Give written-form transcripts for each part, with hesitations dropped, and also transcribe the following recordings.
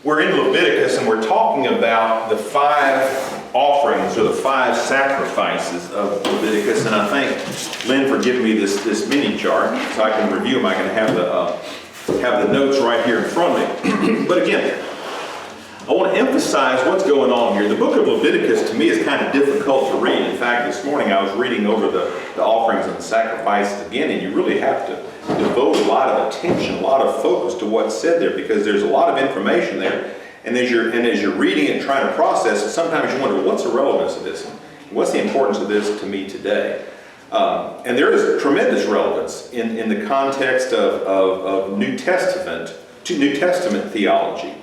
We're in Leviticus and we're talking about the 5 offerings or the 5 sacrifices of Leviticus. And I thank Lynn for giving me this mini chart so I can review them. I can have the notes right here in front of me. But again, I want to emphasize what's going on here. The book of Leviticus to me is kind of difficult to read. In fact, this morning I was reading over the offerings and the sacrifices again, and you really have to devote a lot of attention, a lot of focus to what's said there, because there's a lot of information there. And as you're reading it and trying to process it, sometimes you wonder, what's the relevance of this? What's the importance of this to me today? And there is tremendous relevance in the context of New Testament theology.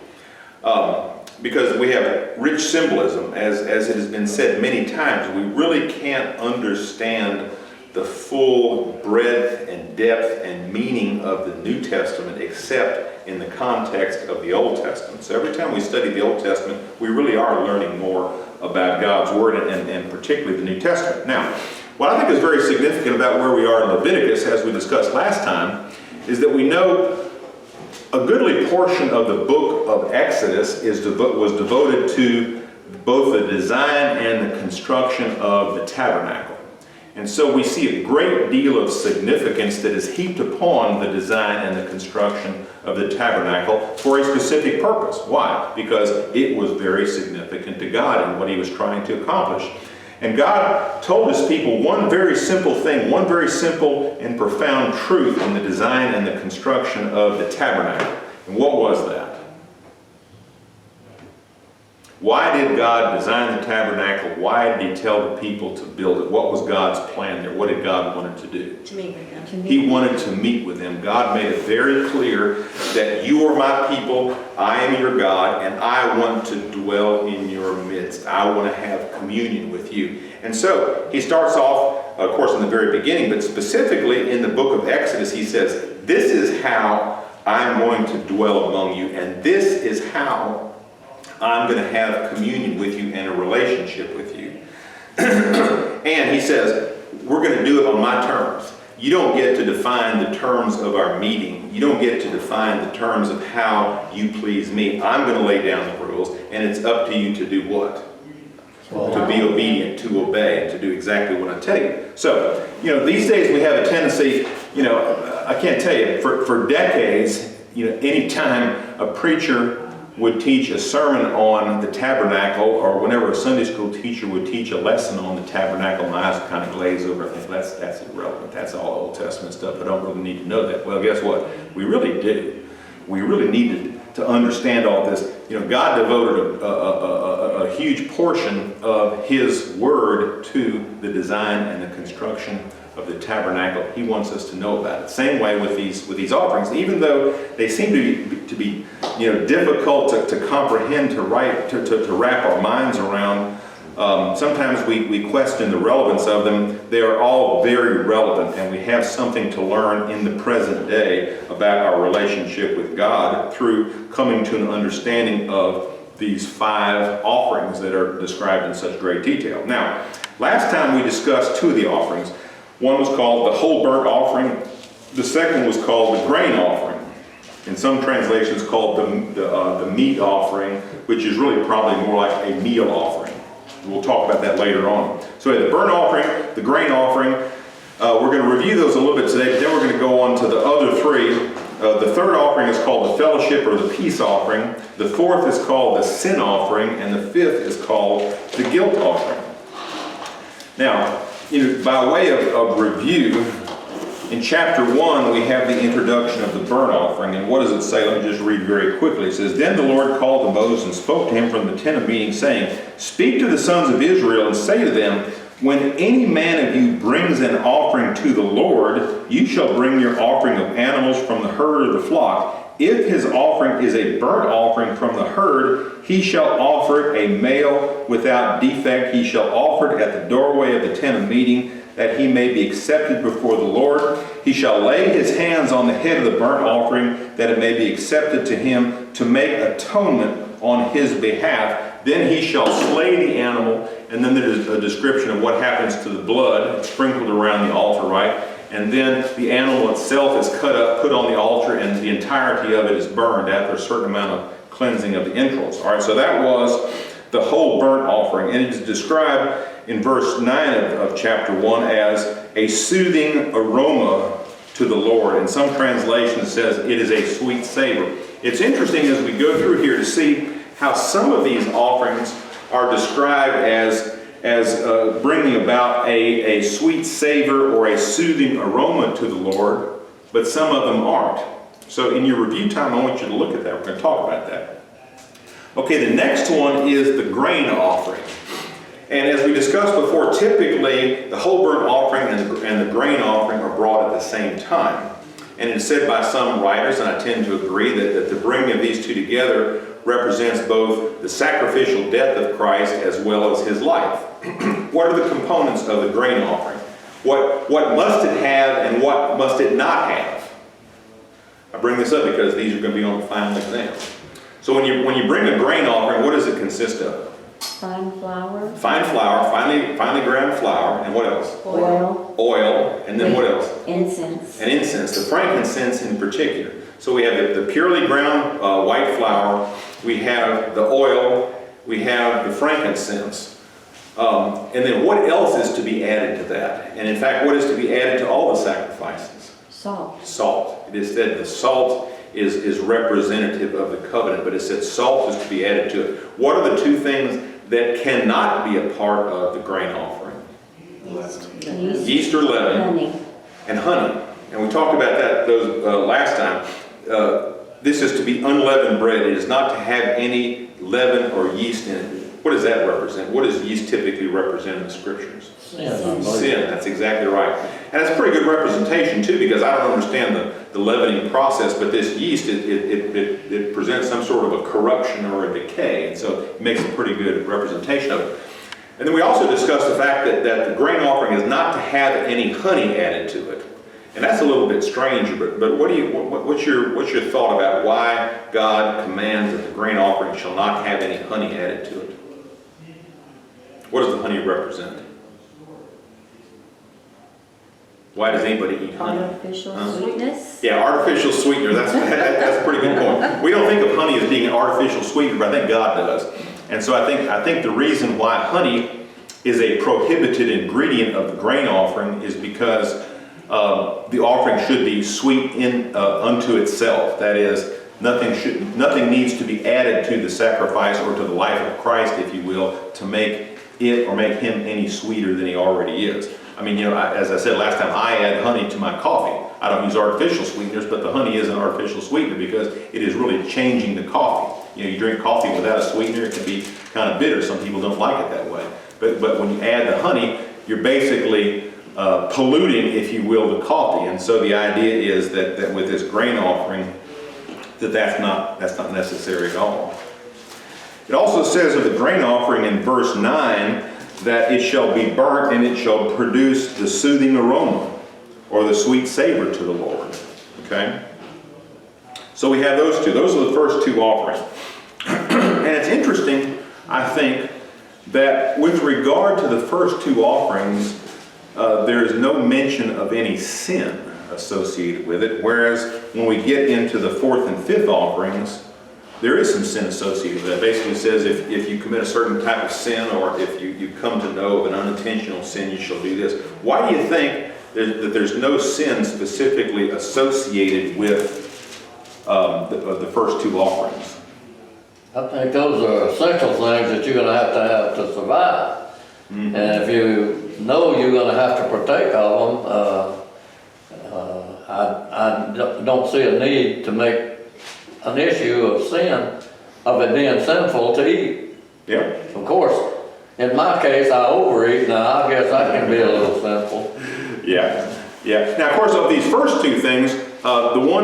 Because we have rich symbolism, as it has been said many times. We really can't understand the full breadth and depth and meaning of the New Testament except in the context of the Old Testament. So every time we study the Old Testament, we really are learning more about God's Word and particularly the New Testament. Now, what I think is very significant about where we are in Leviticus, as we discussed last time, is that we know a goodly portion of the book of Exodus was devoted to both the design and the construction of the tabernacle. And so we see a great deal of significance that is heaped upon the design and the construction of the tabernacle for a specific purpose. Why? Because it was very significant to God and what He was trying to accomplish. And God told His people one very simple thing, one very simple and profound truth in the design and the construction of the tabernacle. And what was that? Why did God design the tabernacle? Why did He tell the people to build it? What was God's plan there? What did God want to do? To meet with them. He wanted to meet with them. God made it very clear that you are my people, I am your God, and I want to dwell in your midst. I want to have communion with you. And so He starts off, of course, in the very beginning, but specifically in the book of Exodus, He says, this is how I'm going to dwell among you, and this is how I'm going to have communion with you and a relationship with you. And He says, we're going to do it on my terms. You don't get to define the terms of our meeting. You don't get to define the terms of how you please me. I'm going to lay down the rules, and it's up to you to do what? To be obedient, to obey, and to do exactly what I tell you. So, these days we have a tendency, I can't tell you, for decades, anytime a preacher would teach a sermon on the tabernacle, or whenever a Sunday school teacher would teach a lesson on the tabernacle, my eyes would kind of glaze over. I think that's irrelevant. That's all Old Testament stuff. I don't really need to know that. Well, guess what? We really do. We really needed to understand all this. God devoted a huge portion of His Word to the design and the construction of the tabernacle. He wants us to know about it. Same way with these offerings, even though they seem to be difficult to comprehend, to wrap our minds around. Sometimes we question the relevance of them. They are all very relevant, and we have something to learn in the present day about our relationship with God through coming to an understanding of these 5 offerings that are described in such great detail. Now, last time we discussed 2 of the offerings. One was called the whole burnt offering. The second was called the grain offering. In some translations called the meat offering, which is really probably more like a meal offering. We'll talk about that later on. So the burnt offering, the grain offering, we're going to review those a little bit today, but then we're going to go on to the other 3. The third offering is called the fellowship or the peace offering. The fourth is called the sin offering, and the fifth is called the guilt offering. Now, by way of review, in chapter 1, we have the introduction of the burnt offering. And what does it say? Let me just read very quickly. It says, Then the Lord called to Moses and spoke to him from the tent of meeting, saying, Speak to the sons of Israel and say to them, When any man of you brings an offering to the Lord, you shall bring your offering of animals from the herd or the flock. If his offering is a burnt offering from the herd, he shall offer it a male without defect. He shall offer it at the doorway of the tent of meeting, that he may be accepted before the Lord. He shall lay his hands on the head of the burnt offering, that it may be accepted to him, to make atonement on his behalf. Then he shall slay the animal, and then there's a description of what happens to the blood sprinkled around the altar, right? And then the animal itself is cut up, put on the altar, and the entirety of it is burned after a certain amount of cleansing of the entrails. All right, so that was the whole burnt offering, and it is described in verse 9 of chapter 1 as a soothing aroma to the Lord. In some translations it says it is a sweet savor. It's interesting as we go through here to see how some of these offerings are described as bringing about a sweet savor or a soothing aroma to the Lord, but some of them aren't. So in your review time, I want you to look at that. We're going to talk about that. Okay, the next one is the grain offering. And as we discussed before, typically the whole burnt offering and the grain offering are brought at the same time. And it's said by some writers, and I tend to agree, that the bringing of these two together represents both the sacrificial death of Christ as well as his life. What are the components of the grain offering? What must it have and what must it not have? I bring this up because these are going to be on the final exam. So when you bring a grain offering, what does it consist of? Fine flour. Fine flour, finely ground flour, and what else? Oil, and then what else? Incense. And incense, the frankincense in particular. So we have the purely ground white flour, we have the oil, we have the frankincense. And then what else is to be added to that? And in fact, what is to be added to all the sacrifices? Salt. Salt. It is said the salt is representative of the covenant, but it said salt is to be added to it. What are the two things that cannot be a part of the grain offering? Yeast or leaven. Honey. And honey. And we talked about those last time. This is to be unleavened bread. It is not to have any leaven or yeast in it. What does that represent? What does yeast typically represent in the scriptures? Sin. That's exactly right. And it's a pretty good representation too, because I don't understand the leavening process, but this yeast, it presents some sort of a corruption or a decay, and so it makes a pretty good representation of it. And then we also discussed the fact that the grain offering is not to have any honey added to it. And that's a little bit strange, but what's your thought about why God commands that the grain offering shall not have any honey added to it? What does the honey represent? Why does anybody eat honey? Artificial sweetness? Yeah, artificial sweetener. That's a pretty good point. We don't think of honey as being an artificial sweetener, but I think God does. And so I think the reason why honey is a prohibited ingredient of the grain offering is because the offering should be sweet unto itself. That is, nothing needs to be added to the sacrifice or to the life of Christ, if you will, to make it or make him any sweeter than he already is. I mean, as I said last time, I add honey to my coffee. I don't use artificial sweeteners, but the honey is an artificial sweetener because it is really changing the coffee. You drink coffee without a sweetener, it can be kind of bitter. Some people don't like it that way. But when you add the honey, you're basically polluting, if you will, the coffee. And so the idea is that with this grain offering, that's not necessary at all. It also says of the grain offering in verse 9 that it shall be burnt and it shall produce the soothing aroma or the sweet savor to the Lord. Okay? So we have those two. Those are the first two offerings. And it's interesting, I think, that with regard to the first two offerings, there is no mention of any sin associated with it, whereas when we get into the fourth and fifth offerings, there is some sin associated with that. Basically says if you commit a certain type of sin or if you come to know of an unintentional sin, you shall do this. Why do you think that there's no sin specifically associated with the first two offerings? I think those are essential things that you're going to have to survive. Mm-hmm. And if you know you're going to have to partake of them, I don't see a need to make an issue of sin, of it being sinful to eat. Yeah. Of course, in my case, I overeat. Now, I guess I can be a little sinful. Yeah. Yeah. Now, of course, of these first two things, the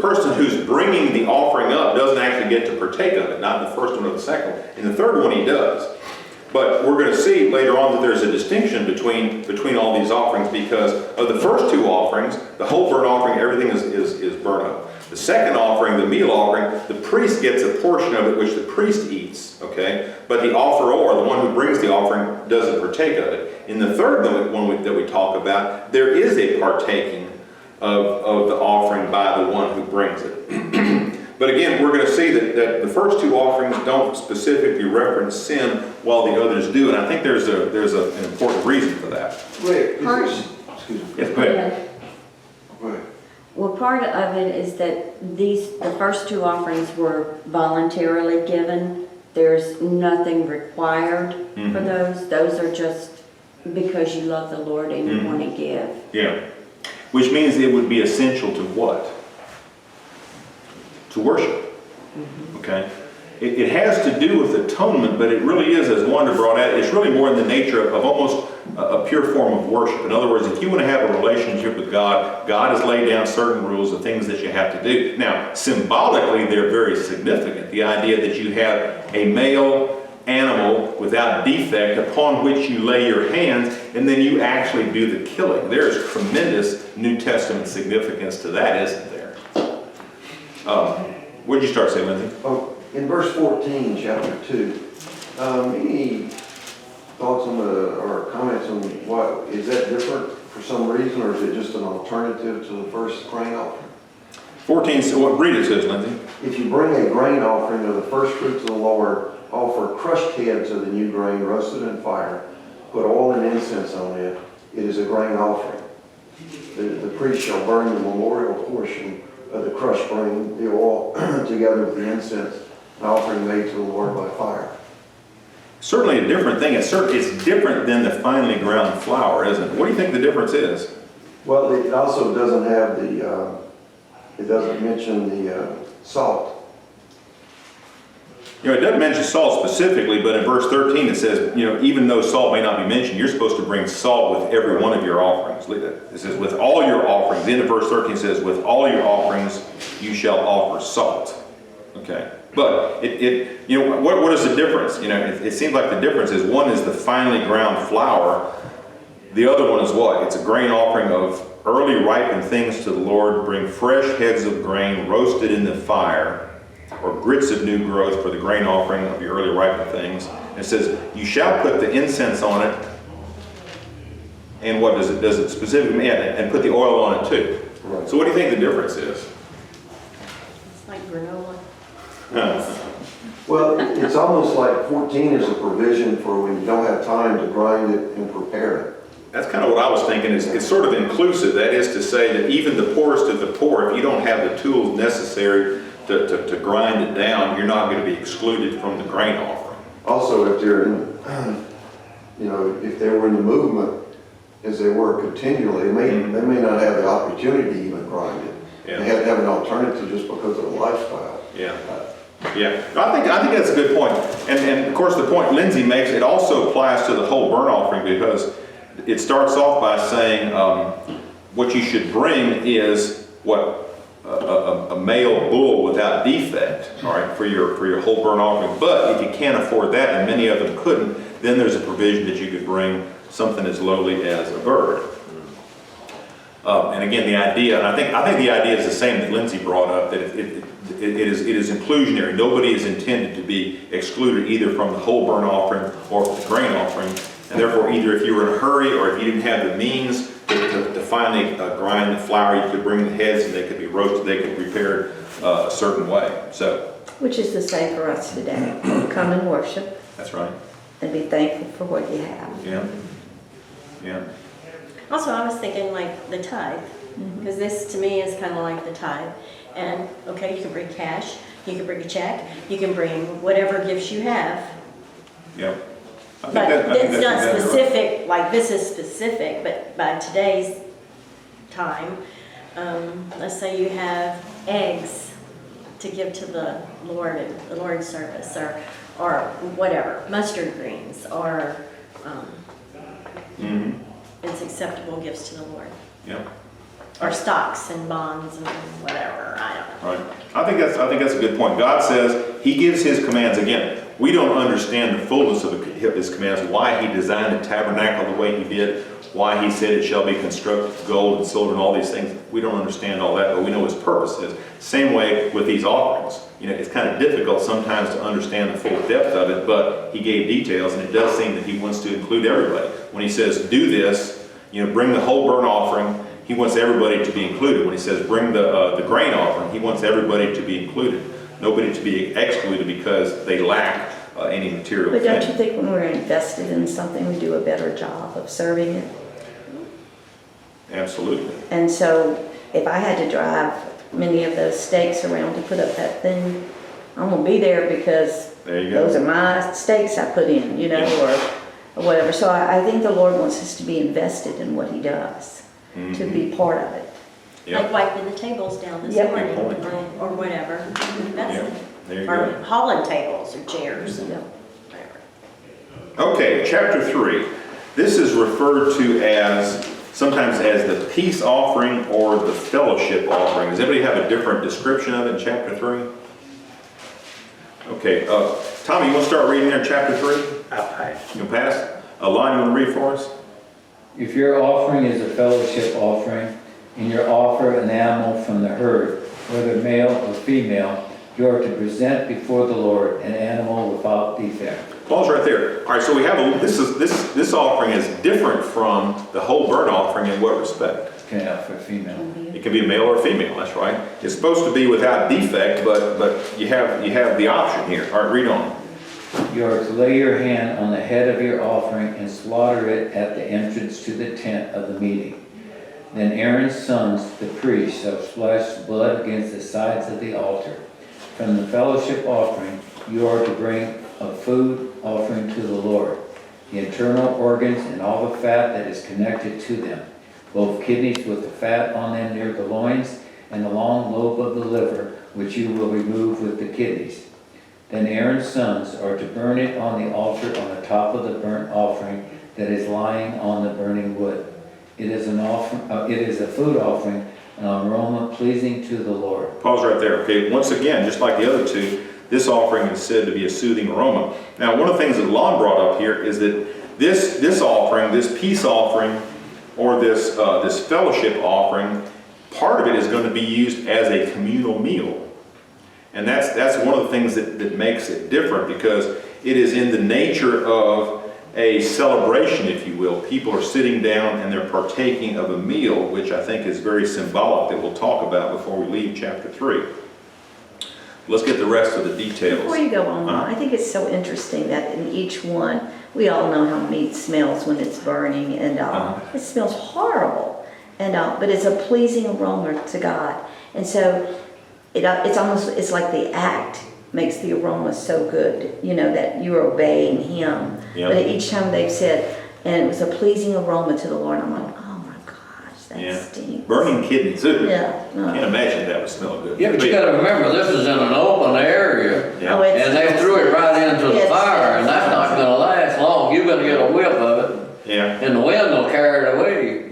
person who's bringing the offering up doesn't actually get to partake of it. Not the first one or the second one. In the third one, he does. But we're going to see later on that there's a distinction between all these offerings, because of the first two offerings, the whole burnt offering, everything is burnt up. The second offering, the meal offering, the priest gets a portion of it which the priest eats, okay? But the offeror, the one who brings the offering, doesn't partake of it. In the third one that we talk about, there is a partaking of the offering by the one who brings it. But again, we're going to see that the first two offerings don't specifically reference sin while the others do. And I think there's an important reason for that. Wait, Excuse me. Yes, go ahead. Go ahead. Well, part of it is that the first two offerings were voluntarily given. There's nothing required for those. Those are just because you love the Lord and you want to give. Yeah. Which means it would be essential to what? To worship. Okay? It has to do with atonement, but it really is, as Wanda brought out, it's really more in the nature of almost a pure form of worship. In other words, if you want to have a relationship with God, God has laid down certain rules of things that you have to do. Now, symbolically, they're very significant. The idea that you have a male animal without defect upon which you lay your hands, and then you actually do the killing. There's tremendous New Testament significance to that, isn't there? What did you start saying, Lindsay? Oh, in verse 14, chapter 2, any thoughts on or comments on what, is that different for some reason, or is it just an alternative to the first grain offering? 14, so what read it says, Lindsay? If you bring a grain offering of the first fruits of the Lord, offer crushed heads of the new grain roasted in fire, put oil and incense on it, it is a grain offering. The priest shall burn the memorial portion of the crushed grain, the oil, together with the incense, an offering made to the Lord by fire. Certainly a different thing. It's different than the finely ground flour, isn't it? What do you think the difference is? Well, it also doesn't have it doesn't mention the salt. It doesn't mention salt specifically, but in verse 13 it says, even though salt may not be mentioned, you're supposed to bring salt with every one of your offerings. It says, with all your offerings. The end of verse 13 says, with all your offerings you shall offer salt. Okay. But what is the difference? It seems like the difference is one is the finely ground flour. The other one is what? It's a grain offering of early ripened things to the Lord. Bring fresh heads of grain roasted in the fire, or grits of new growth for the grain offering of your early ripened things. And it says, you shall put the incense on it. And what does it specifically mean? And put the oil on it too. Right. So what do you think the difference is? It's like granola. Well, it's almost like 14 is a provision for when you don't have time to grind it and prepare it. That's kind of what I was thinking. It's sort of inclusive. That is to say that even the poorest of the poor, if you don't have the tools necessary to grind it down, you're not going to be excluded from the grain offering. Also, if they're in, if they were in the movement as they were continually, they may not have the opportunity to even grind it. Yeah. They have to have an alternative just because of the lifestyle. Yeah. Yeah, I think that's a good point. And of course the point Lindsay makes, it also applies to the whole burnt offering, because it starts off by saying what you should bring is what a male bull without defect, all right, for your whole burnt offering. But if you can't afford that, and many of them couldn't, then there's a provision that you could bring something as lowly as a bird. And again, the idea, and I think the idea is the same that Lindsay brought up, that it is inclusionary. Nobody is intended to be excluded either from the whole burnt offering or from the grain offering. And therefore, either if you were in a hurry or if you didn't have the means to finally grind the flour, you could bring the heads and they could be roasted, they could be prepared a certain way. So, Which is the same for us today. Come and worship that's right. and be thankful for what you have. Yeah. Yeah. Also, I was thinking like the tithe, because this to me is kind of like the tithe. And okay, you can bring cash, you can bring a check, you can bring whatever gifts you have. Yeah. But it's not specific, like this is specific, but by today's time, let's say you have eggs to give to the Lord at the Lord's service, or whatever, mustard greens, or it's acceptable gifts to the Lord. Yeah. Or stocks and bonds and whatever, I don't know. Right. I think that's a good point. God says He gives His commands. Again, we don't understand the fullness of His commands, why He designed the tabernacle the way He did, why He said it shall be constructed of gold and silver and all these things. We don't understand all that, but we know His purpose is. Same way with these offerings. It's kind of difficult sometimes to understand the full depth of it, but He gave details, and it does seem that He wants to include everybody. When He says, do this, bring the whole burnt offering, He wants everybody to be included. When He says bring the grain offering, He wants everybody to be included. nobody to be excluded because they lack any material But don't you thing. think when we're invested in something, we do a better job of serving it? Absolutely. And so if I had to drive many of those stakes around to put up that thing, I'm gonna be there because There you go. those are my stakes I put in, you know, or whatever. So I think the Lord wants us to be invested in what he does, to be part of it. Yep. Like wiping the tables down this Yep. morning, Good point. or whatever. That's Yep. it. There you Or go. hauling tables or chairs and Yep. whatever. Okay, chapter 3. This is referred to as, sometimes as the peace offering or the fellowship offering. Does anybody have a different description of it in chapter 3? Okay, Tommy, you want to start reading there in chapter 3? I'll pass. You can pass? Lon, you want to read for us? If your offering is a fellowship offering, and you offer an animal from the herd, whether male or female, you are to present before the Lord an animal without defect. Paul's right there. All right, so we have this offering is different from the whole burnt offering in what respect? Can offer female. It can be a male or a female, that's right. It's supposed to be without defect, but you have the option here. All right, read on. You are to lay your hand on the head of your offering and slaughter it at the entrance to the tent of the meeting. Then Aaron's sons, the priests, shall splash blood against the sides of the altar. From the fellowship offering, you are to bring a food offering to the Lord, the internal organs and all the fat that is connected to them, both kidneys with the fat on them near the loins, and the long lobe of the liver, which you will remove with the kidneys. Then Aaron's sons are to burn it on the altar on the top of the burnt offering that is lying on the burning wood. It is a food offering, an aroma pleasing to the Lord. Pause right there. Okay, once again, just like the other two, this offering is said to be a soothing aroma. Now, one of the things that Lon brought up here is that this offering, this peace offering, or this fellowship offering, part of it is going to be used as a communal meal. And that's one of the things that makes it different, because it is in the nature of a celebration, if you will. People are sitting down and they're partaking of a meal, which I think is very symbolic, that we'll talk about before we leave chapter 3. Let's get the rest of the details. Before you go on, I think it's so interesting that in each one, we all know how meat smells when it's burning, and it smells horrible, and but it's a pleasing aroma to God, and so it's like the act makes the aroma so good, you know, that you're obeying Him. Yeah. But each time they've said, and it was a pleasing aroma to the Lord, I'm like, oh my gosh, that stinks. Burning kidneys. Ooh. Yeah. Can't imagine that would smell good. Yeah, but you gotta remember, this is in an open area. Yeah. Oh, it's- And they threw it right into the Yes, fire, and yes. that's not gonna last long. You're gonna get a whiff of it, Yeah, and the wind will carry it away.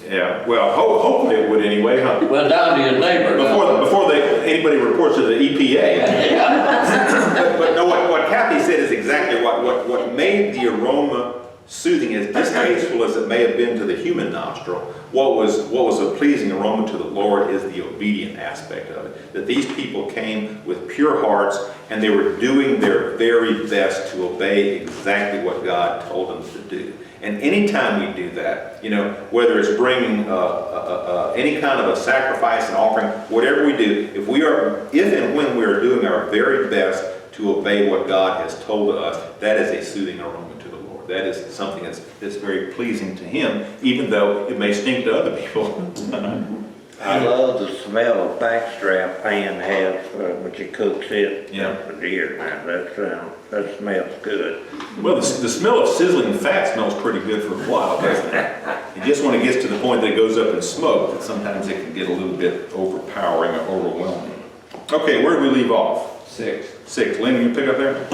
yeah. Well, hopefully it would anyway, huh? Well, down to your neighbor. Before anybody reports to the EPA. But no, what Kathy said is exactly what made the aroma soothing, as distasteful as it may have been to the human nostril. What was a pleasing aroma to the Lord is the obedient aspect of it. That these people came with pure hearts, and they were doing their very best to obey exactly what God told them to do. And anytime we do that, you know, whether it's bringing any kind of a sacrifice and offering, whatever we do, if and when we are doing our very best to obey what God has told us, that is a soothing aroma to the Lord. That is something that's very pleasing to Him, even though it may stink to other people. I love the smell of backstrap pan has when you cooks it for deer. Now that smells good. Well, the smell of sizzling fat smells pretty good for a while, doesn't it? It just when it gets to the point that it goes up in smoke, that sometimes it can get a little bit overpowering or overwhelming. Okay, where do we leave off? 6. 6. Lynn, you pick up there?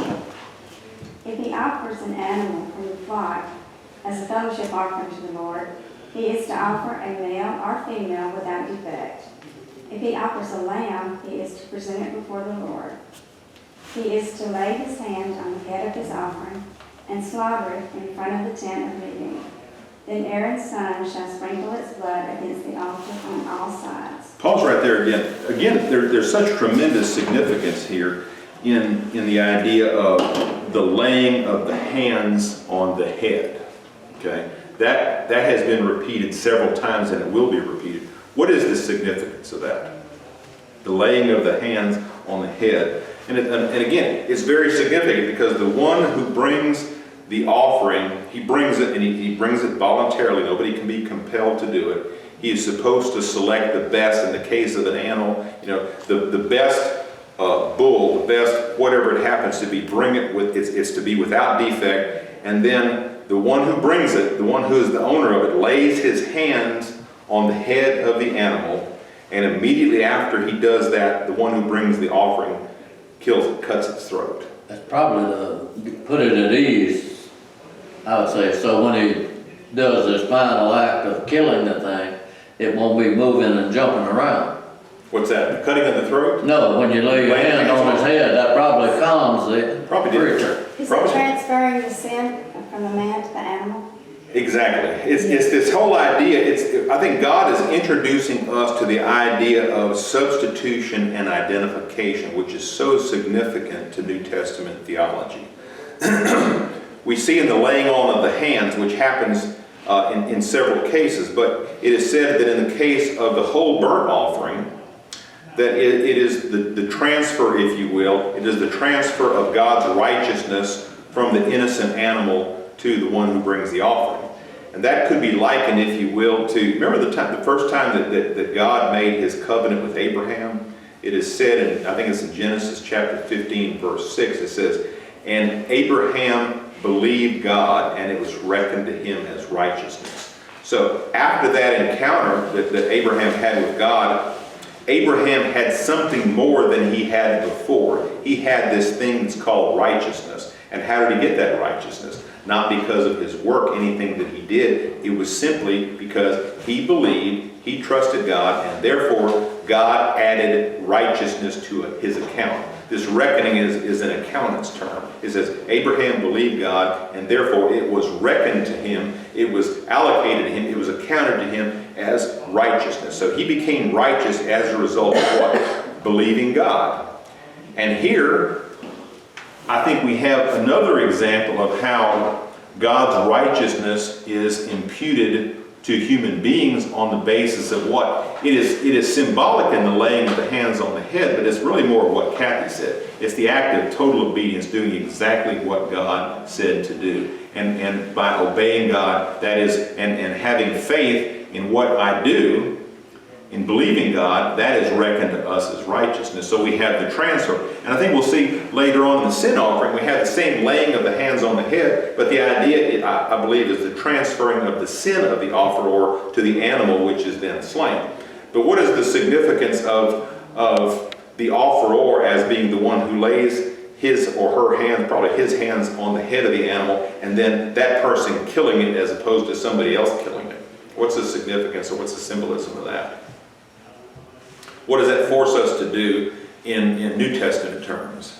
If he offers an animal from the flock as a fellowship offering to the Lord, he is to offer a male or female without defect. If he offers a lamb, he is to present it before the Lord. He is to lay his hand on the head of his offering and slaughter it in front of the tent of meeting. Then Aaron's son shall sprinkle its blood against the altar on all sides. Pause right there again. Again, there's such tremendous significance here in the idea of the laying of the hands on the head. Okay? That has been repeated several times, and it will be repeated. What is the significance of that? The laying of the hands on the head. And again, it's very significant because the one who brings the offering, he brings it and he brings it voluntarily. Nobody can be compelled to do it. He is supposed to select the best. In the case of an animal, the best bull, the best whatever it happens to be, bring it with, it's to be without defect. And then the one who brings it, the one who is the owner of it, lays his hands on the head of the animal, and immediately after he does that, the one who brings the offering kills it, cuts its throat. That's probably to put it at ease, I would say. So when he does this final act of killing the thing, it won't be moving and jumping around. What's that? The cutting of the throat? No, when you lay your hand on his head, that probably calms it. Probably creature. did. Is Probably it transferring the sin from the man to the animal? Exactly. It's this whole idea. I think God is introducing us to the idea of substitution and identification, which is so significant to New Testament theology. We see in the laying on of the hands, which happens in several cases, but it is said that in the case of the whole burnt offering, that it is the transfer, if you will, it is the transfer of God's righteousness from the innocent animal to the one who brings the offering. And that could be likened, if you will, to, remember the first time that God made his covenant with Abraham? It is said, in, I think it's in Genesis chapter 15, verse 6, it says, "And Abraham believed God, and it was reckoned to him as righteousness." So after that encounter that Abraham had with God, Abraham had something more than he had before. He had this thing that's called righteousness. And how did he get that righteousness? Not because of his work, anything that he did. It was simply because he believed, he trusted God, and therefore God added righteousness to his account. This reckoning is an accountant's term. It says Abraham believed God, and therefore it was reckoned to him, it was allocated to him, it was accounted to him as righteousness. So he became righteous as a result of what? Believing God. And here, I think we have another example of how God's righteousness is imputed to human beings on the basis of what? It is symbolic in the laying of the hands on the head, but it's really more of what Kathy said. It's the act of total obedience, doing exactly what God said to do. And by obeying God, that is, and having faith in what I do, in believing God, that is reckoned to us as righteousness. So we have the transfer. And I think we'll see later on in the sin offering, we have the same laying of the hands on the head, but the idea, I believe, is the transferring of the sin of the offerer to the animal, which is then slain. But what is the significance of the offerer as being the one who lays his or her hands, probably his hands, on the head of the animal, and then that person killing it as opposed to somebody else killing it? What's the significance, or what's the symbolism of that? What does that force us to do in New Testament terms?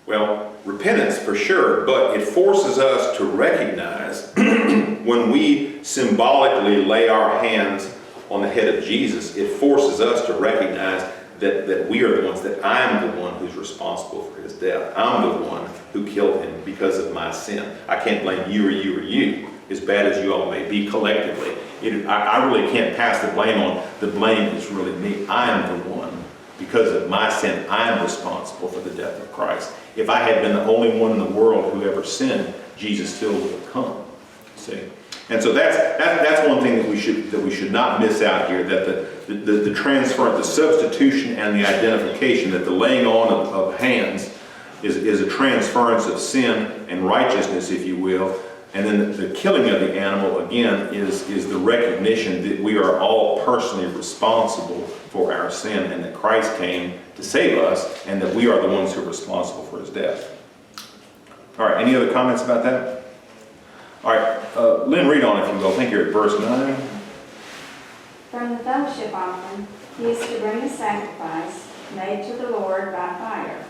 Well, repentance for sure, but it forces us to recognize when we symbolically lay our hands on the head of Jesus, it forces us to recognize that we are the ones, that I'm the one who's responsible for his death. I'm the one who killed him because of my sin. I can't blame you or you or you, as bad as you all may be collectively. I really can't pass the blame on. The blame is really me. I'm the one. Because of my sin, I'm responsible for the death of Christ. If I had been the only one in the world who ever sinned, Jesus still would have come. See? And so that's one thing that we should not miss out here, that the transfer, the substitution and the identification, that the laying on of hands is a transference of sin and righteousness, if you will. And then the killing of the animal, again, is the recognition that we are all personally responsible for our sin, and that Christ came to save us, and that we are the ones who are responsible for his death. All right, any other comments about that? All right, Lynn, read on if you will. I think you're at verse 9. From the fellowship offering, he is to bring a sacrifice made to the Lord by fire.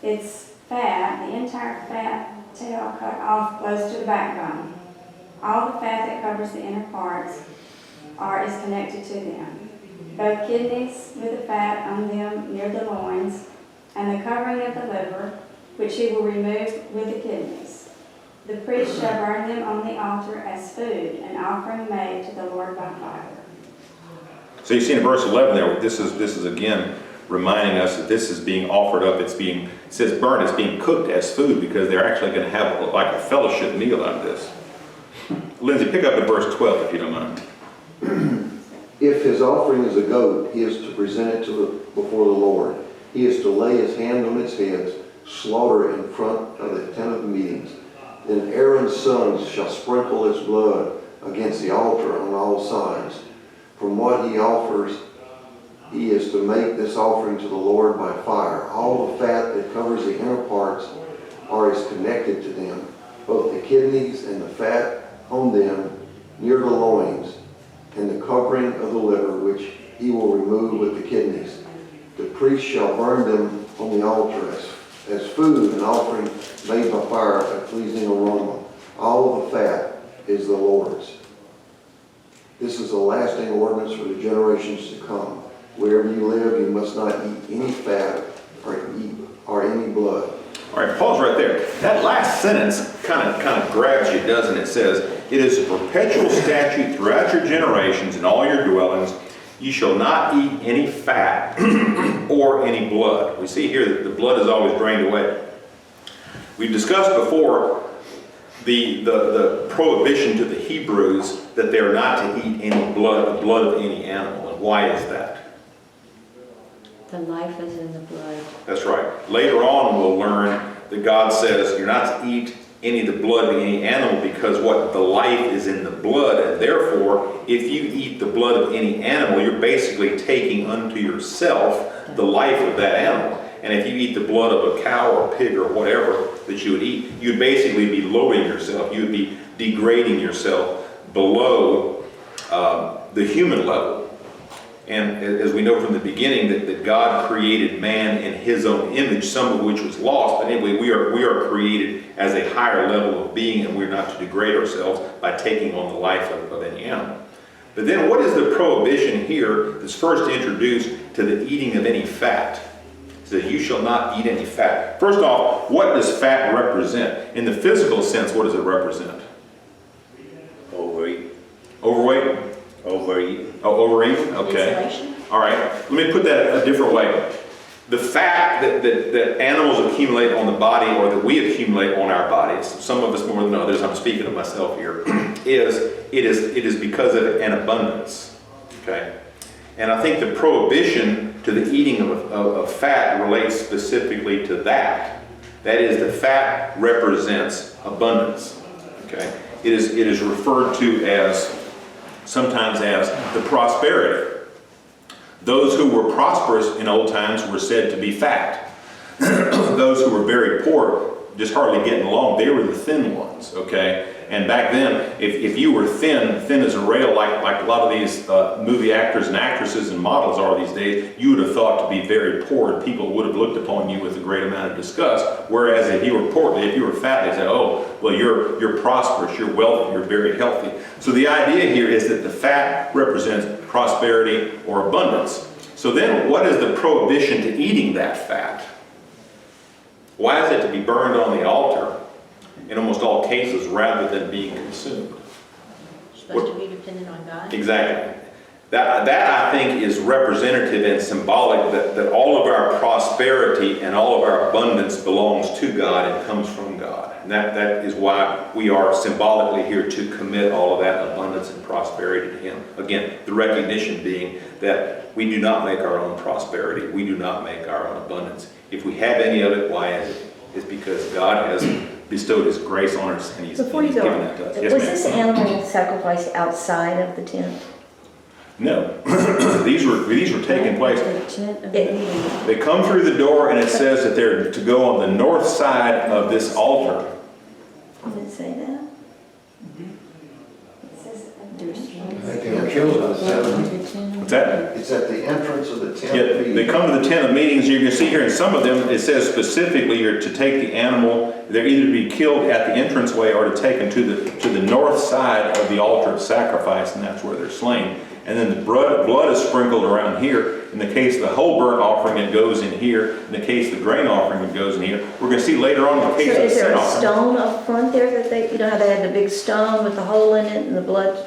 Its fat, the entire fat tail cut off close to the backbone. All the fat that covers the inner parts is connected to them. Both kidneys with the fat on them near the loins, and the covering of the liver, which he will remove with the kidneys. The priest shall burn them on the altar as food, an offering made to the Lord by fire. So you see in verse 11 there, this is again reminding us that this is being offered up. It says burnt, it's being cooked as food because they're actually going to have like a fellowship meal out of this. Lindsay, pick up at verse 12 if you don't mind. If his offering is a goat, he is to present it before the Lord. He is to lay his hand on its heads, slaughter it in front of the tent of the meetings. Then Aaron's sons shall sprinkle its blood against the altar on all sides. From what he offers, he is to make this offering to the Lord by fire. All the fat that covers the inner parts is connected to them, both the kidneys and the fat on them near the loins, and the covering of the liver, which he will remove with the kidneys. The priest shall burn them on the altar as food, an offering made by fire, a pleasing aroma. All of the fat is the Lord's. This is a lasting ordinance for the generations to come. Wherever you live, you must not eat any fat or any blood. All right, pause right there. That last sentence kind of grabs you, doesn't it? It says, "It is a perpetual statute throughout your generations in all your dwellings. You shall not eat any fat or any blood." We see here that the blood is always drained away. We've discussed before the prohibition to the Hebrews that they are not to eat any blood, the blood of any animal. And why is that? The life is in the blood. That's right. Later on we'll learn that God says you're not to eat any of the blood of any animal because what? The life is in the blood, and therefore if you eat the blood of any animal, you're basically taking unto yourself the life of that animal. And if you eat the blood of a cow or a pig or whatever that you would eat, you'd basically be lowering yourself. You would be degrading yourself below the human level. And as we know from the beginning that God created man in his own image, some of which was lost. But anyway, we are created as a higher level of being, and we're not to degrade ourselves by taking on the life of any animal. But then what is the prohibition here that's first introduced to the eating of any fat? It says, you shall not eat any fat. First off, what does fat represent? In the physical sense, what does it represent? Overeat. Overweight? Overeat. Oh, overeating? Okay. Insulation. All right. Let me put that a different way. The fat that animals accumulate on the body, or that we accumulate on our bodies, some of us more than others, I'm speaking of myself here, is because of an abundance. Okay? And I think the prohibition to the eating of fat relates specifically to that. That is, the fat represents abundance. Okay? It is referred to as sometimes as the prosperity. Those who were prosperous in old times were said to be fat. Those who were very poor, just hardly getting along, they were the thin ones, okay? And back then, if you were thin as a rail, like a lot of these movie actors and actresses and models are these days, you would have thought to be very poor, and people would have looked upon you with a great amount of disgust. Whereas if you were poor, if you were fat, they said, oh, well, you're prosperous, you're wealthy, you're very healthy. So the idea here is that the fat represents prosperity or abundance. So then what is the prohibition to eating that fat? Why is it to be burned on the altar in almost all cases rather than being consumed? Supposed to be dependent on God. Exactly. That I think is representative and symbolic that all of our prosperity and all of our abundance belongs to God and comes from God. And that is why we are symbolically here to commit all of that abundance and prosperity to Him. Again, the recognition being that we do not make our own prosperity. We do not make our own abundance. If we have any of it, why is it? It's because God has bestowed His grace on us and He's Before you given go, that to us. was Yes, ma'am. this animal sacrificed outside of the tent? No. These were taking place. The tent of meeting. They come through the door, and it says that they're to go on the north side of this altar. Did it say that? What's that? It's at the entrance of the tent Yeah, of meeting. they come to the tent of meetings. You can see here in some of them, it says specifically you're to take the animal. They're either to be killed at the entranceway or to taken to the north side of the altar of sacrifice, and that's where they're slain. And then the blood is sprinkled around here. In the case of the whole burnt offering, it goes in here. In the case of the grain offering, it goes in here. We're going to see later on in the case So of the is there sin a offering. stone up front there that they, you know how they had the big stone with the hole in it and the blood?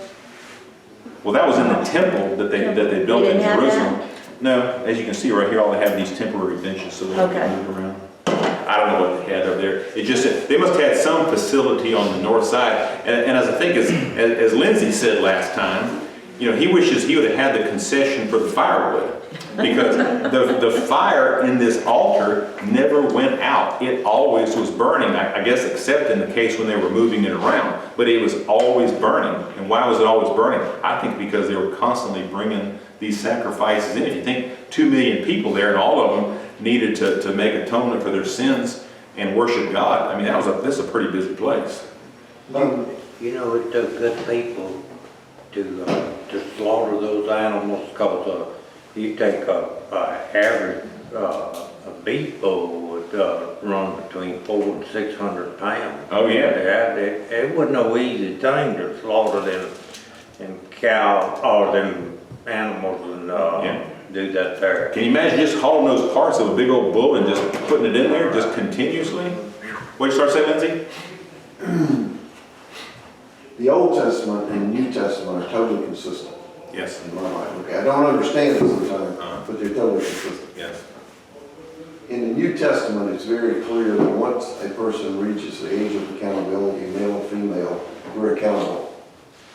Well, that was in the temple that they built They in didn't have Jerusalem. No, as you can see right here, all they have these temporary benches so they Okay. can move around. I don't know what they had over there. It just, they must have had some facility on the north side. And as I think, as Lindsay said last time, you know, he wishes he would have had the concession for the firewood. Because the fire in this altar never went out. It always was burning, I guess except in the case when they were moving it around. But it was always burning. And why was it always burning? I think because they were constantly bringing these sacrifices in. If you think 2 million people there and all of them needed to make atonement for their sins and worship God, I mean, this is a pretty busy place. You know, it took good people to slaughter those animals, because you take a average a beef bull would run between 400 and 600 pounds. Oh, yeah. It wasn't no easy thing to slaughter them cow or them animals and do that there. Can you imagine just hauling those parts of a big old bull and just putting it in there just continuously? What'd you start saying, Lindsay? The Old Testament and the New Testament are totally consistent Yes. in my mind. Okay, I don't understand it sometimes, but they're totally consistent. Yes. In the New Testament, it's very clear that once a person reaches the age of accountability, male or female, we're accountable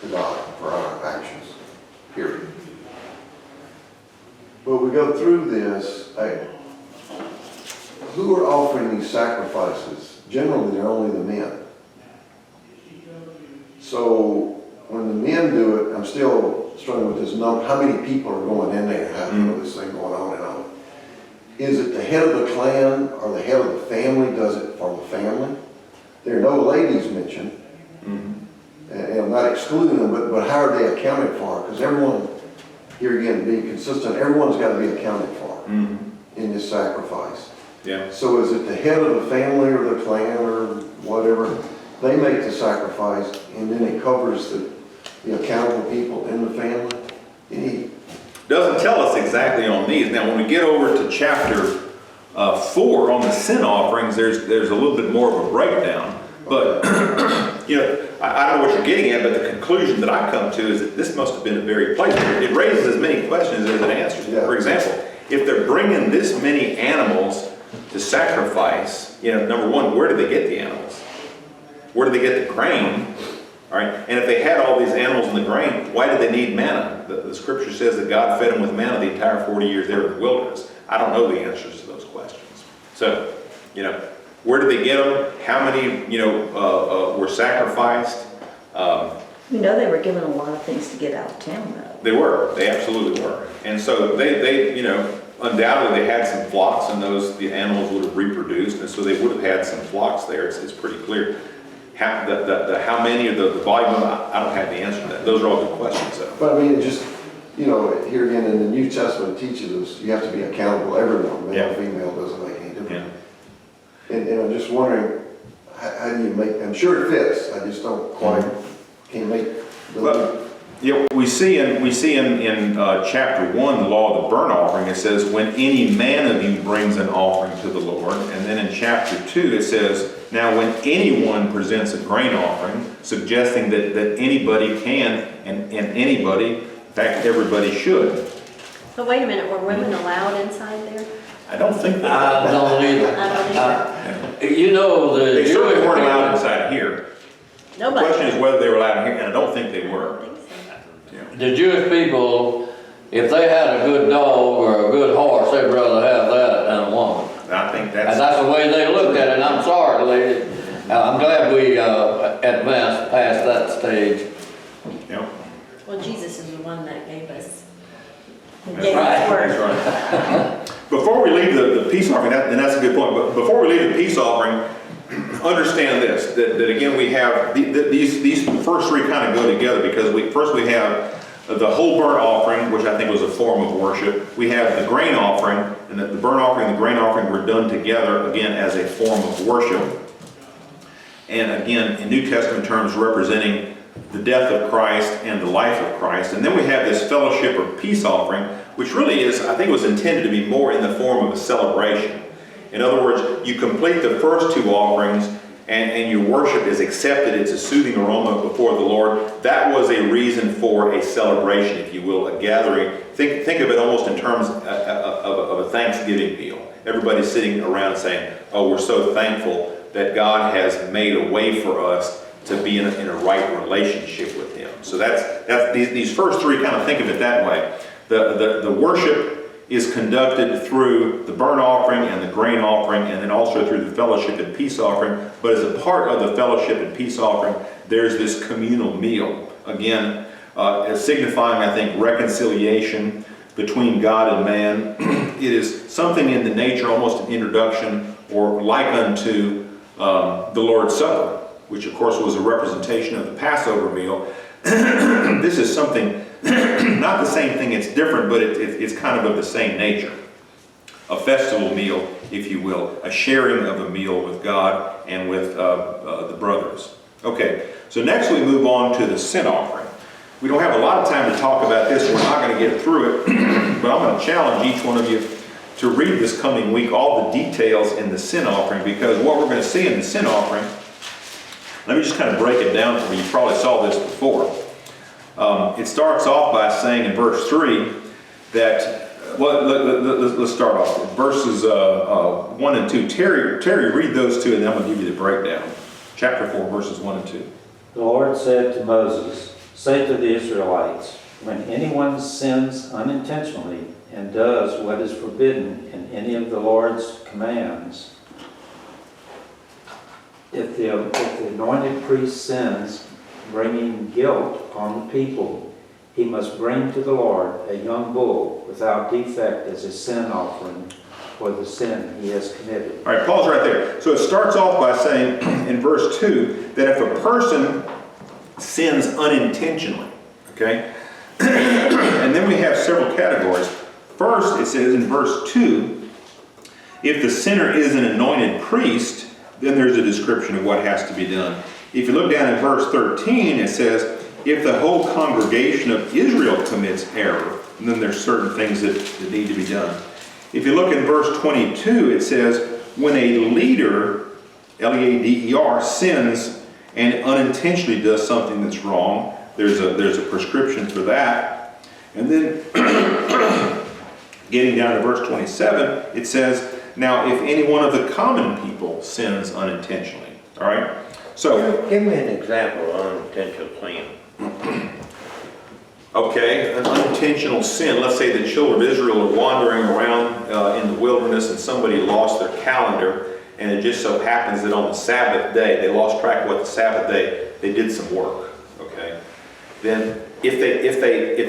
to God for our actions, period. But we go through this, who are offering these sacrifices? Generally, they're only the men. So when the men do it, I'm still struggling with this number. How many people are going in there? How this thing going on and on? Is it the head of the clan or the head of the family does it for the family? There are no ladies mentioned. And I'm not excluding them, but how are they accounted for? Because everyone, here again, being consistent, everyone's got to be accounted for in this sacrifice. Yeah. So is it the head of the family or the clan or whatever? They make the sacrifice, and then it covers the accountable people in the family. Doesn't tell us exactly on these. Now, when we get over to chapter 4 on the sin offerings, there's a little bit more of a breakdown. But, you know, I don't know what you're getting at, but the conclusion that I come to is that this must have been a very place. It raises as many questions as it answers. Yeah. For example, if they're bringing this many animals to sacrifice, you know, number one, where did they get the animals? Where did they get the grain? All right, and if they had all these animals in the grain, why did they need manna? The scripture says that God fed them with manna the entire 40 years there in the wilderness. I don't know the answers to those questions. So, you know, where did they get them? How many, you know, were sacrificed? You know, they were given a lot of things to get out of town, though. They were. They absolutely were. And so they you know, undoubtedly they had some flocks, and the animals would have reproduced, and so they would have had some flocks there. It's pretty clear. How many of the volume, I don't have the answer to that. Those are all good questions, though. But I mean, it just, you know, here again in the New Testament teaches us you have to be accountable. Everyone, male or female, doesn't make any difference. Yeah. And I'm just wondering, how do you make, I'm sure it fits, I just don't quite, can't make the... Well, yeah, we see in chapter 1, the law of the burnt offering, it says, when any man of you brings an offering to the Lord. And then in chapter 2, it says, now when anyone presents a grain offering, suggesting that anybody can, and anybody, in fact, everybody should. But wait a minute, were women allowed inside there? I don't think that. I don't either. I don't either. You know, the They certainly Jewish weren't allowed people, inside here. The Nobody. question is whether they were allowed here, and I don't think they I were. don't think so. the Jewish people, if they had a good dog or a good horse, they'd rather have that than a woman. I think And that's, that's the way they looked at it, and I'm sorry, lady. I'm glad we advanced past that stage. you know, Well, Jesus is the one that gave us. that's Gave right. us word. That's right. Before we leave the peace offering, and that's a good point, but before we leave the peace offering, understand this, that again, we have, these first three kind of go together, because first we have the whole burnt offering, which I think was a form of worship. We have the grain offering, and the burnt offering and the grain offering were done together, again, as a form of worship. And again, in New Testament terms, representing the death of Christ and the life of Christ. And then we have this fellowship or peace offering, which really is, I think it was intended to be more in the form of a celebration. In other words, you complete the first two offerings, and your worship is accepted, it's a soothing aroma before the Lord, that was a reason for a celebration, if you will, a gathering. Think of it almost in terms of a Thanksgiving meal. Everybody's sitting around saying, oh, we're so thankful that God has made a way for us to be in a right relationship with Him. So that's these first three, kind of think of it that way. The worship is conducted through the burnt offering and the grain offering, and then also through the fellowship and peace offering. But as a part of the fellowship and peace offering, there's this communal meal. Again, signifying, I think, reconciliation between God and man. It is something in the nature, almost an introduction, or like unto the Lord's Supper, which of course was a representation of the Passover meal. This is something, not the same thing, it's different, but it's kind of the same nature. A festival meal, if you will, a sharing of a meal with God and with the brothers. Okay, so next we move on to the sin offering. We don't have a lot of time to talk about this, we're not going to get through it, but I'm going to challenge each one of you to read this coming week all the details in the sin offering, because what we're going to see in the sin offering, let me just kind of break it down for you. You probably saw this before. It starts off by saying in verse 3 that, well, let's start off with verses 1 and 2. Terry, read those two, and then I'm going to give you the breakdown. Chapter 4, verses 1 and 2. The Lord said to Moses, say to the Israelites, when anyone sins unintentionally and does what is forbidden in any of the Lord's commands, if the anointed priest sins, bringing guilt upon the people, he must bring to the Lord a young bull without defect as a sin offering for the sin he has committed. All right, pause right there. So it starts off by saying in verse 2 that if a person sins unintentionally, okay? And then we have several categories. First, it says in verse 2, if the sinner is an anointed priest, then there's a description of what has to be done. If you look down in verse 13, it says, if the whole congregation of Israel commits error, then there's certain things that need to be done. If you look in verse 22, it says, when a leader, L-E-A-D-E-R, sins and unintentionally does something that's wrong, there's a prescription for that. And then, getting down to verse 27, it says, now if any one of the common people sins unintentionally, all right? So, give me an example of unintentional sin. okay, an unintentional sin. Let's say the children of Israel are wandering around in the wilderness and somebody lost their calendar, and it just so happens that on the Sabbath day, they lost track of what the Sabbath day, they did some work, okay? Then if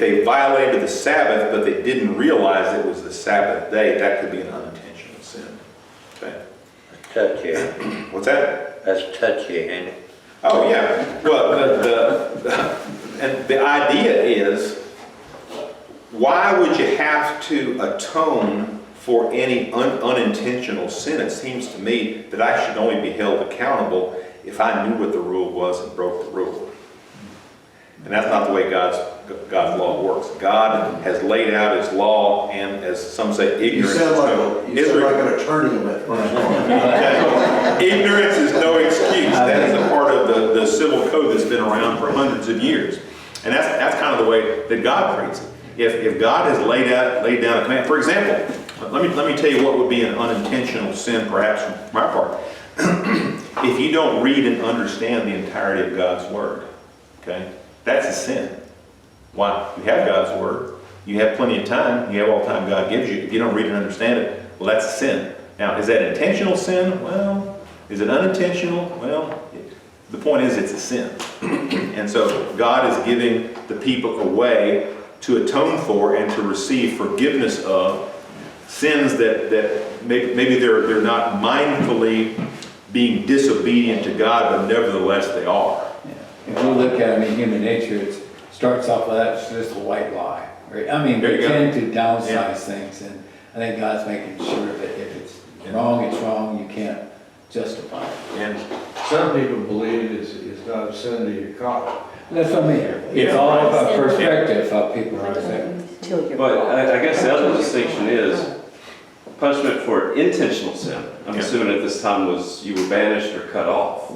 they violated the Sabbath, but they didn't realize it was the Sabbath day, that could be an unintentional sin, okay? Touchy. What's that? That's touchy, ain't it? Oh, yeah. Well, and the idea is, why would you have to atone for any unintentional sin? It seems to me that I should only be held accountable if I knew what the rule was and broke the rule. And that's not the way God's law works. God has laid out His law, and as some say, ignorance You sound like an attorney in that first part. Ignorance is no excuse. That is a part of the civil code that's been around for hundreds of years. And that's kind of the way that God treats it. If God has laid down a command, for example, let me tell you what would be an unintentional sin, perhaps from my part. If you don't read and understand the entirety of God's Word, okay, that's a sin. Why? You have God's Word. You have plenty of time. You have all the time God gives you. If you don't read and understand it, well, that's a sin. Now, is that intentional sin? Well, is it unintentional? Well, the point is it's a sin. And so God is giving the people a way to atone for and to receive forgiveness of sins that maybe they're not mindfully being disobedient to God, but nevertheless they are. If you look at it in human nature, it starts off with that, it's just a white lie. Right? I mean, we tend to downsize things, and I think God's making sure that if it's wrong, it's wrong. You can't justify it. And some people believe it's not a sin to your car. That's what I mean. It's all about perspective, how people are saying. Till you're But I guess the other distinction is, punishment for intentional sin. I'm Yeah. assuming at this time was you were banished or cut off.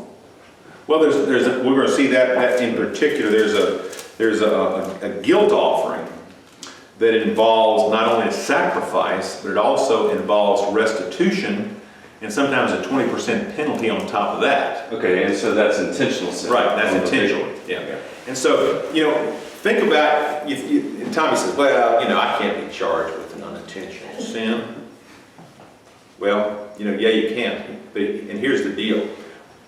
Well, we're going to see that in particular. There's a guilt offering that involves not only a sacrifice, but it also involves restitution and sometimes a 20% penalty on top of that. Okay, and so that's intentional sin. Right, that's intentional. Yeah. And so, think about, and Tommy says, well, I can't be charged with an unintentional sin. Well, yeah, you can. And here's the deal.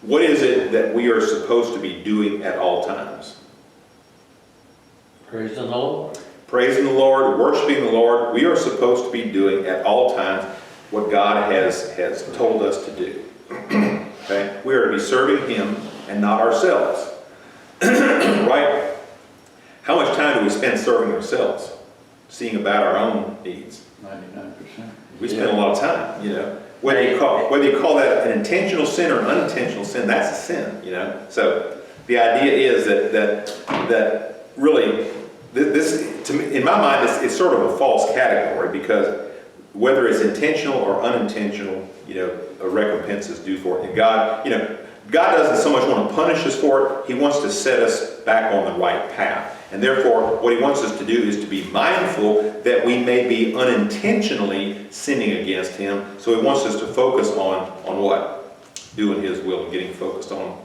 What is it that we are supposed to be doing at all times? Praising the Lord. Praising the Lord, worshiping the Lord. We are supposed to be doing at all times what God has told us to do. Okay? We are to be serving Him and not ourselves. Right? How much time do we spend serving ourselves? Seeing about our own needs? 99%. We spend a lot of time, Whether you call that an intentional sin or an unintentional sin, that's a sin, So the idea is that really, this to me, in my mind, it's sort of a false category, because whether it's intentional or unintentional, a recompense is due for it. And God doesn't so much want to punish us for it. He wants to set us back on the right path. And therefore, what He wants us to do is to be mindful that we may be unintentionally sinning against Him. So He wants us to focus on what? Doing His will and getting focused on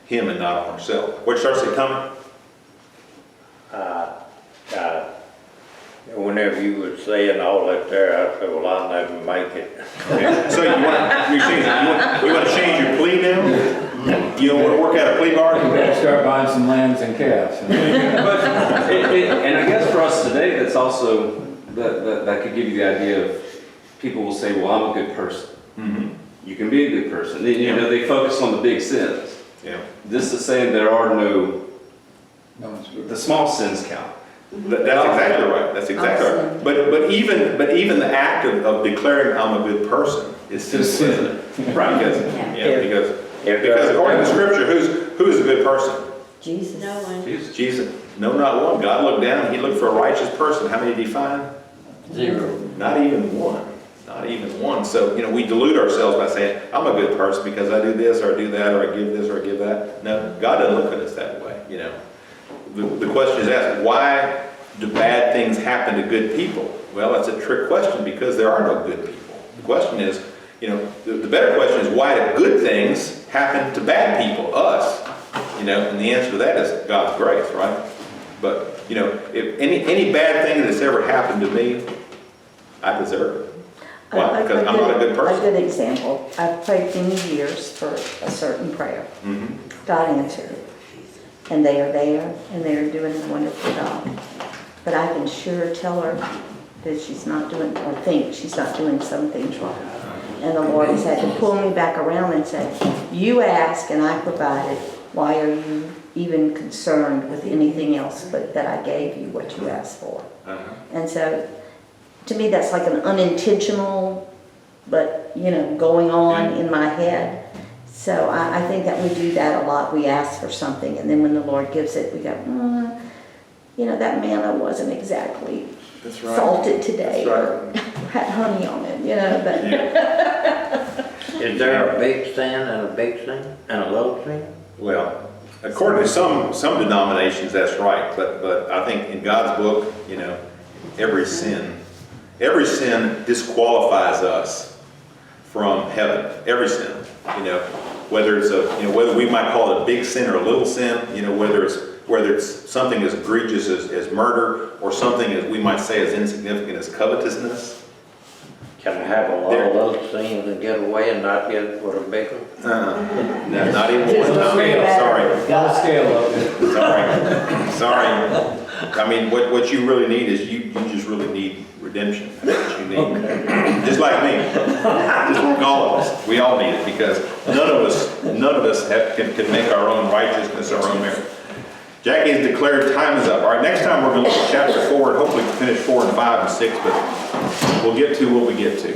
Him and not on ourselves. What starts to come? Whenever you were saying all that there, I said, well, I'll never make it. So you want to change your plea now? You don't want to work out a plea You bargain? better start buying some lambs and calves. But, and I guess for us today, that's also, that could give you the idea of, people will say, well, I'm a good person. Mm-hmm. You can be a good person. They focus on the big sins. Yeah. This is saying there are No one's good. the small sins count. That's exactly right. That's exactly right. But even the act of declaring I'm a good person is sinful, isn't it? Right? Because according to Scripture, who's a good person? Jesus. No one. Jesus. No, not one. God looked down and He looked for a righteous person. How many did He find? 0. Not even one. Not even one. So, we delude ourselves by saying, I'm a good person because I do this or I do that or I give this or I give that. No, God doesn't look at us that way, The question is asked, why do bad things happen to good people? Well, that's a trick question, because there are no good people. The question is, the better question is, why do good things happen to bad people, us? And the answer to that is God's grace, right? But, if any bad thing that's ever happened to me, I deserve it. Why? Because I'm not a good person. A good example, I've prayed many years for a certain prayer. Mm-hmm. God answered it. And they are there, and they are doing a wonderful job. But I can sure tell her that she's not doing, or think she's not doing some things wrong. And the Lord has had to pull me back around and say, you asked and I provided. Why are you even concerned with anything else but that I gave you what you asked for? Uh-huh. And so, to me, that's like an unintentional, but, going on in my head. So I think that we do that a lot. We ask for something, and then when the Lord gives it, we go, that manna wasn't exactly That's right. salted today, That's or had honey on it, but. Yeah. Is there a big sin and a big sin and a little sin? Well, according to some denominations, that's right. But I think in God's book, every sin disqualifies us from heaven. Every sin, whether it's whether we might call it a big sin or a little sin, whether it's something as egregious as murder, or something as we might say as insignificant as covetousness. Can I have a lot of little sins and get away and not get for a big one? No, not even one. No, sorry. Got a scale up there. Sorry. I mean, what you really need is you just really need redemption. That's what you need. Okay. Just like me. Just like all of us. We all need it, because none of us can make our own righteousness, our own merit. Jackie has declared time is up. All right, next time we're going to look at chapter 4 and hopefully finish 4 and 5 and 6, but we'll get to what we get to.